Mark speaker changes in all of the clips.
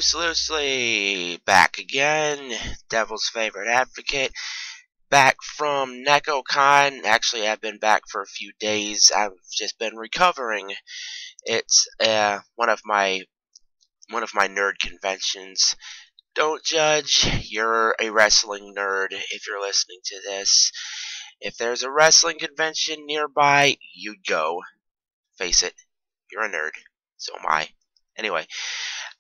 Speaker 1: Deuce Loosely, back again, Devil's favorite advocate, back from NecoCon. Actually, I've been back for a few days. I've just been recovering. It's one of my nerd conventions. Don't judge. You're a wrestling nerd if you're listening to this. If there's a wrestling convention nearby, you'd go. Face it, you're a nerd. So am I. Anyway.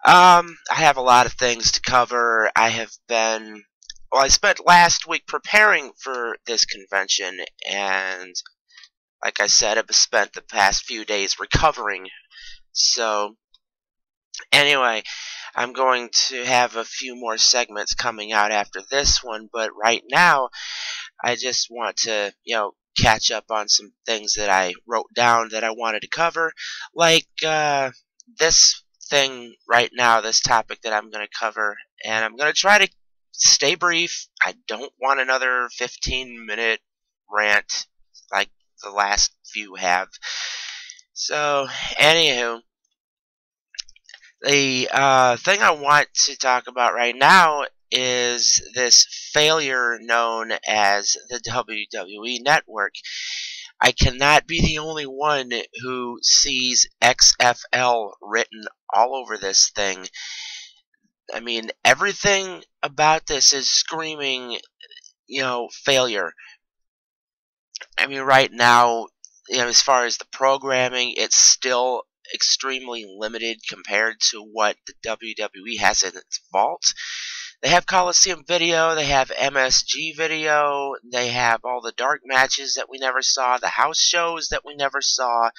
Speaker 1: I have a lot of things to cover. I spent last week preparing for this convention, and like I said, I've spent the past few days recovering. So, anyway, I'm going to have a few more segments coming out after this one, but right now, I just want to, catch up on some things that I wrote down that I wanted to cover, like, this thing right now, this topic that I'm going to cover, and I'm going to try to stay brief. I don't want another 15-minute rant like the last few have. So, anywho, the thing I want to talk about right now is this failure known as the WWE Network. I cannot be the only one who sees XFL written all over this thing. I mean, everything about this is screaming, failure. I mean, right now, as far as the programming, it's still extremely limited compared to what the WWE has in its vault. They have Coliseum video, they have MSG video, they have all the dark matches that we never saw, the house shows that we never saw,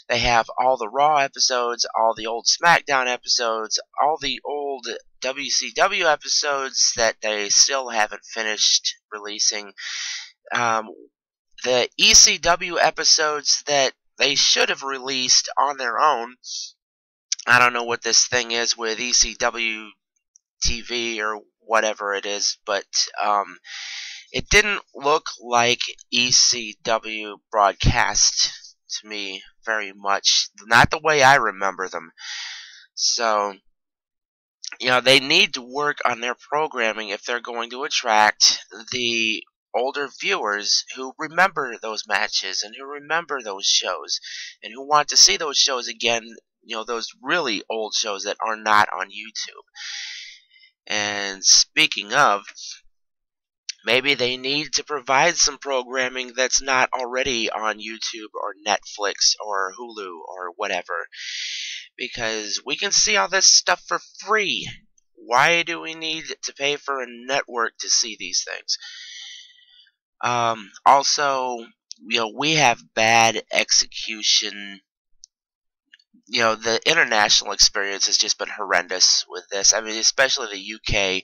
Speaker 1: they have all the Raw episodes, all the old SmackDown episodes, all the old WCW episodes that they still haven't finished releasing, the ECW episodes that they should have released on their own. I don't know what this thing is with ECW TV or whatever it is, but it didn't look like ECW broadcast to me very much. Not the way I remember them. So, they need to work on their programming if they're going to attract the older viewers who remember those matches and who remember those shows and who want to see those shows again, those really old shows that are not on YouTube. And speaking of, maybe they need to provide some programming that's not already on YouTube or Netflix or Hulu or whatever. Because we can see all this stuff for free. Why do we need to pay for a network to see these things? Also, we have bad execution. The international experience has just been horrendous with this. I mean, especially the UK.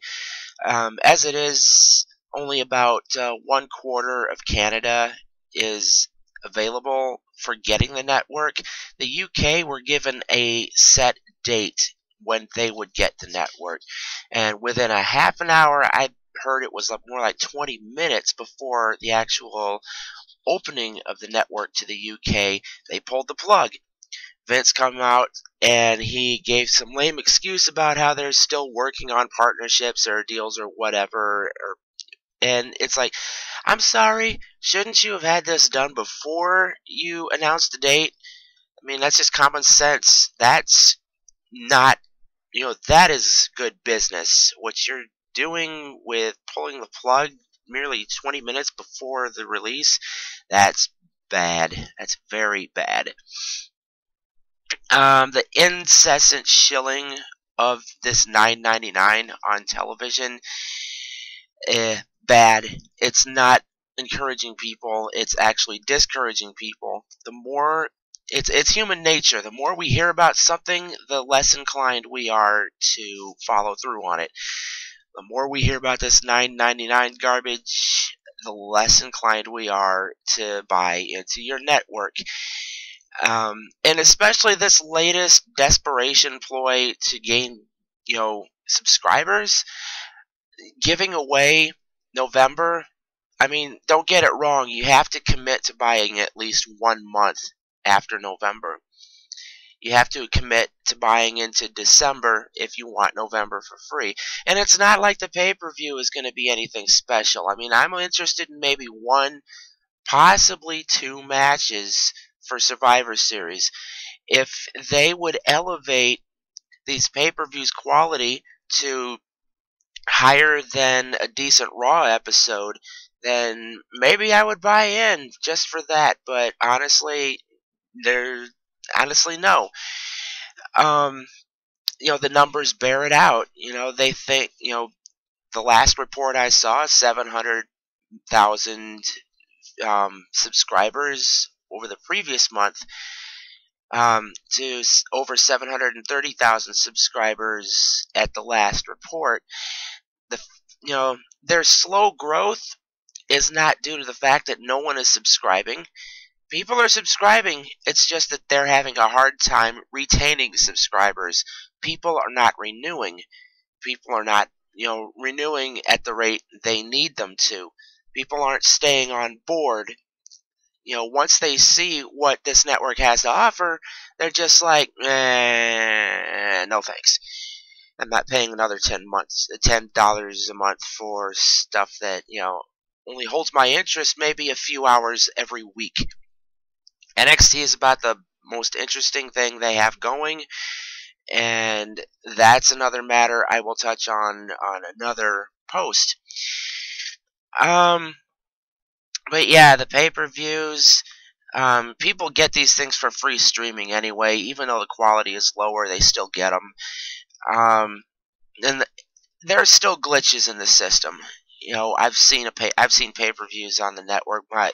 Speaker 1: As it is, only about 1/4 of Canada is available for getting the network. The UK were given a set date when they would get the network. And within a half an hour, I heard it was more like 20 minutes before the actual opening of the network to the UK, they pulled the plug. Vince come out and he gave some lame excuse about how they're still working on partnerships or deals or whatever. And it's like, I'm sorry, shouldn't you have had this done before you announced the date? I mean, that's just common sense. That's not, that is good business. What you're doing with pulling the plug merely 20 minutes before the release, that's bad. That's very bad. The incessant shilling of this $9.99 on television, bad. It's not encouraging people. It's actually discouraging people. The more it's human nature. The more we hear about something, the less inclined we are to follow through on it. The more we hear about this $9.99 garbage, the less inclined we are to buy into your network. And especially this latest desperation ploy to gain, subscribers, giving away November. I mean, don't get it wrong. You have to commit to buying at least 1 month after November. You have to commit to buying into December if you want November for free. And it's not like the pay-per-view is going to be anything special. I mean, I'm interested in maybe one, possibly two matches for Survivor Series. If they would elevate these pay-per-views quality to higher than a decent Raw episode, then maybe I would buy in just for that. But honestly, no. Um, the numbers bear it out. They think, the last report I saw, 700,000 subscribers over the previous month, to over 730,000 subscribers at the last report. Their slow growth is not due to the fact that no one is subscribing. People are subscribing. It's just that they're having a hard time retaining subscribers. People are not renewing. People are not, renewing at the rate they need them to. People aren't staying on board. Once they see what this network has to offer, they're just like, no thanks. I'm not paying another $10 a month for stuff that, only holds my interest maybe a few hours every week. NXT is about the most interesting thing they have going, and that's another matter I will touch on another post. But yeah, the pay-per-views, people get these things for free streaming anyway. Even though the quality is lower, they still get them. And there are still glitches in the system. I've seen pay-per-views on the network. One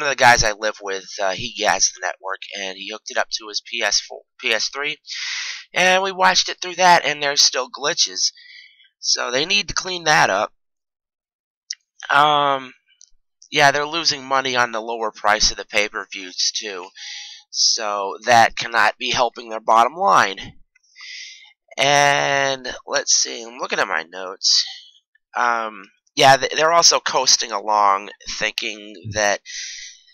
Speaker 1: of the guys I live with, he has the network, and he hooked it up to his PS3, and we watched it through that, and there's still glitches. So they need to clean that up. Yeah, they're losing money on the lower price of the pay-per-views too, so that cannot be helping their bottom line. And let's see, I'm looking at my notes. Yeah, they're also coasting along, thinking that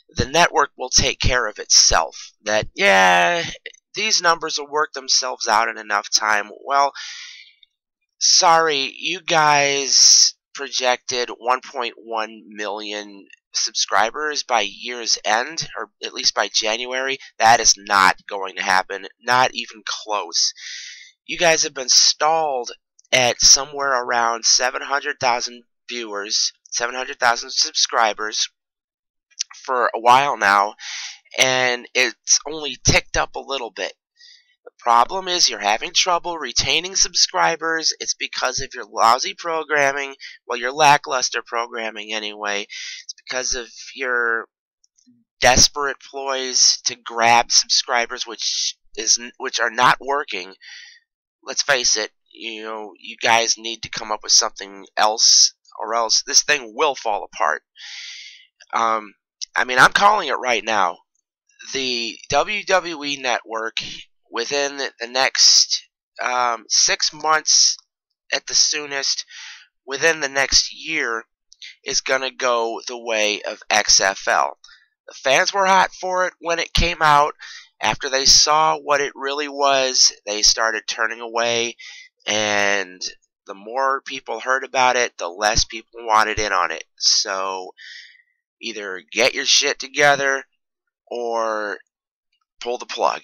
Speaker 1: the network will take care of itself. That, yeah, these numbers will work themselves out in enough time. Well, sorry, you guys projected 1.1 million subscribers by year's end, or at least by January. That is not going to happen. Not even close. You guys have been stalled at somewhere around 700,000 viewers, 700,000 subscribers for a while now, and it's only ticked up a little bit. The problem is you're having trouble retaining subscribers. It's because of your lousy programming, well, your lackluster programming anyway. It's because of your desperate ploys to grab subscribers, which are not working. Let's face it, you guys need to come up with something else, or else this thing will fall apart. I mean, I'm calling it right now. The WWE Network, within the next 6 months at the soonest, within the next year, is going to go the way of XFL. The fans were hot for it when it came out. After they saw what it really was, they started turning away, and the more people heard about it, the less people wanted in on it. So either get your shit together or pull the plug.